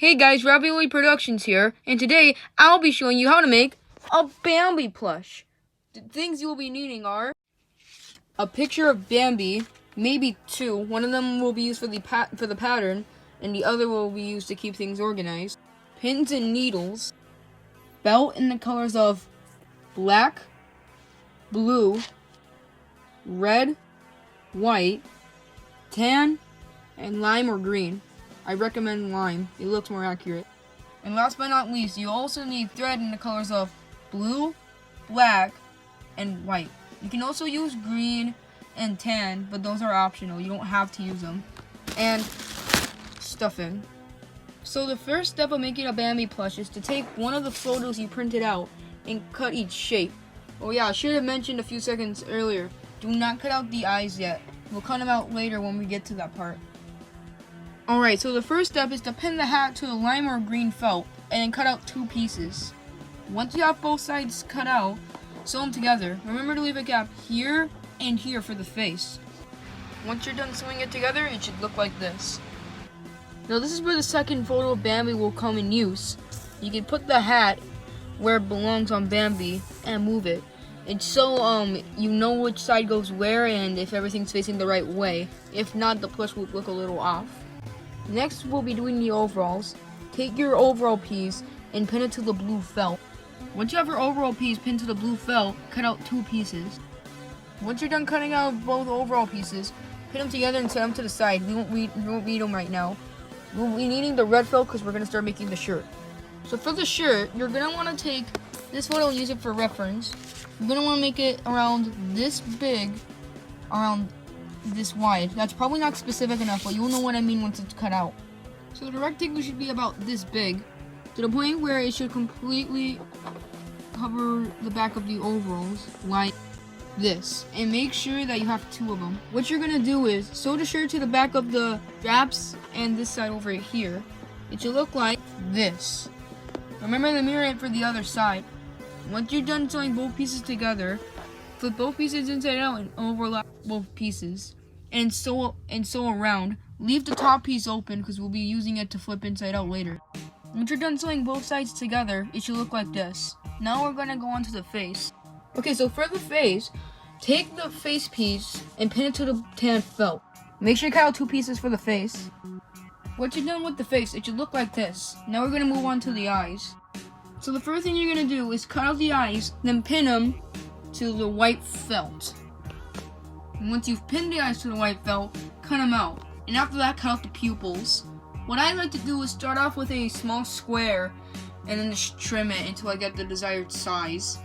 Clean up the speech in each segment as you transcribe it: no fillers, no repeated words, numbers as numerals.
Hey guys, Ravioli Productions here, and today I'll be showing you how to make a Bambi plush. The things you will be needing are a picture of Bambi, maybe two. One of them will be used for the pattern, and the other will be used to keep things organized. Pins and needles, belt in the colors of black, blue, red, white, tan, and lime or green. I recommend lime, it looks more accurate. And last but not least, you also need thread in the colors of blue, black, and white. You can also use green and tan, but those are optional, you don't have to use them. And stuffing. So the first step of making a Bambi plush is to take one of the photos you printed out and cut each shape. Oh yeah, I should have mentioned a few seconds earlier, do not cut out the eyes yet. We'll cut them out later when we get to that part. Alright, so the first step is to pin the hat to the lime or green felt and then cut out two pieces. Once you have both sides cut out, sew them together. Remember to leave a gap here and here for the face. Once you're done sewing it together, it should look like this. Now this is where the second photo of Bambi will come in use. You can put the hat where it belongs on Bambi and move it. And so you know which side goes where and if everything's facing the right way. If not, the plush will look a little off. Next, we'll be doing the overalls. Take your overall piece and pin it to the blue felt. Once you have your overall piece pinned to the blue felt, cut out two pieces. Once you're done cutting out both overall pieces, pin them together and set them to the side. We won't need them right now. We'll be needing the red felt because we're going to start making the shirt. So for the shirt, you're going to want to take this photo and use it for reference. You're going to want to make it around this big, around this wide. That's probably not specific enough, but you'll know what I mean once it's cut out. So the rectangle should be about this big, to the point where it should completely cover the back of the overalls, like this. And make sure that you have two of them. What you're gonna do is sew the shirt to the back of the straps and this side over here. It should look like this. Remember to mirror it for the other side. Once you're done sewing both pieces together, flip both pieces inside out and overlap both pieces. And sew around. Leave the top piece open because we'll be using it to flip inside out later. Once you're done sewing both sides together, it should look like this. Now we're gonna go on to the face. Okay, so for the face, take the face piece and pin it to the tan felt. Make sure you cut out two pieces for the face. Once you're done with the face, it should look like this. Now we're gonna move on to the eyes. So the first thing you're gonna do is cut out the eyes, then pin them to the white felt. And once you've pinned the eyes to the white felt, cut them out. And after that, cut out the pupils. What I like to do is start off with a small square and then just trim it until I get the desired size.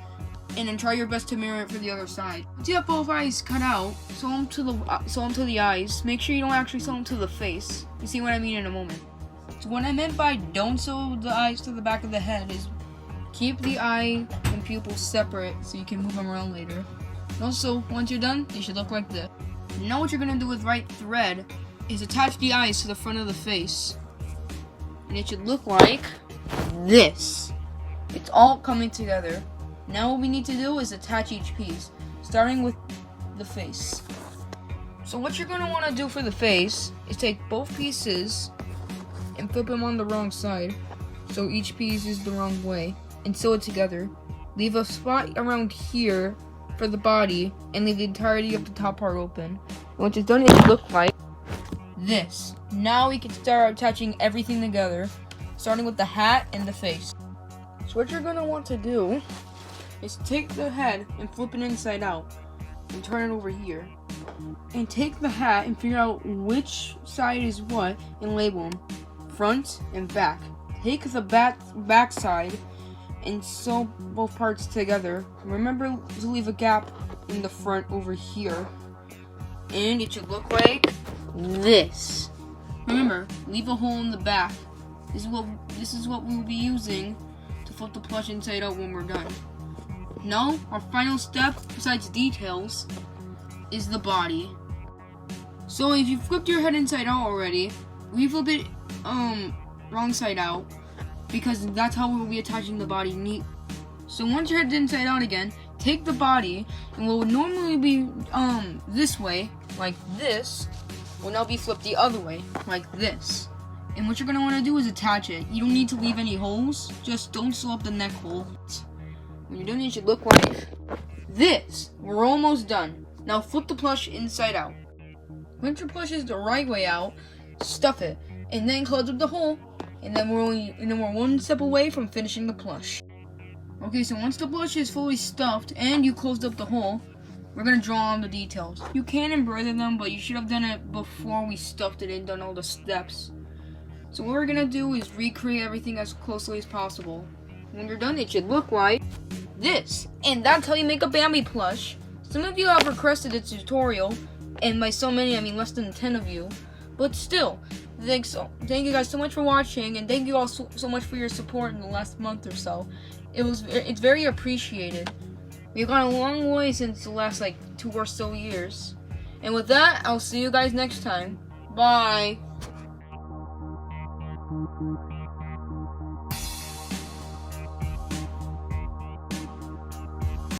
And then try your best to mirror it for the other side. Once you have both eyes cut out, sew them to the eyes. Make sure you don't actually sew them to the face. You see what I mean in a moment. So what I meant by don't sew the eyes to the back of the head is keep the eye and pupils separate so you can move them around later. Also, once you're done, they should look like this. Now what you're gonna do with right thread is attach the eyes to the front of the face. And it should look like this. It's all coming together. Now what we need to do is attach each piece, starting with the face. So what you're gonna wanna do for the face is take both pieces and flip them on the wrong side. So each piece is the wrong way. And sew it together. Leave a spot around here for the body and leave the entirety of the top part open. Once it's done, it should look like this. Now we can start attaching everything together, starting with the hat and the face. So what you're gonna want to do is take the head and flip it inside out and turn it over here. And take the hat and figure out which side is what and label them, front and back. Take the back side and sew both parts together. Remember to leave a gap in the front over here. And it should look like this. Remember, leave a hole in the back. This is what we will be using to flip the plush inside out when we're done. Now, our final step, besides details, is the body. So if you flipped your head inside out already, reflip it wrong side out, because that's how we'll be attaching the body neat. So once your head's inside out again, take the body, and what would normally be this way, like this, will now be flipped the other way, like this. And what you're going to want to do is attach it. You don't need to leave any holes. Just don't sew up the neck hole. When you're done, it should look like this. We're almost done. Now flip the plush inside out. Once your plush is the right way out, stuff it, and then close up the hole. And then we're one step away from finishing the plush. Okay, so once the plush is fully stuffed and you closed up the hole, we're gonna draw on the details. You can embroider them, but you should have done it before we stuffed it and done all the steps. So what we're gonna do is recreate everything as closely as possible. When you're done, it should look like this. And that's how you make a Bambi plush. Some of you have requested a tutorial, and by so many I mean less than 10 of you. But still, thank you guys so much for watching, and thank you all so much for your support in the last month or so. It's very appreciated. We've gone a long way since the last 2 or so years. And with that, I'll see you guys next time. Bye.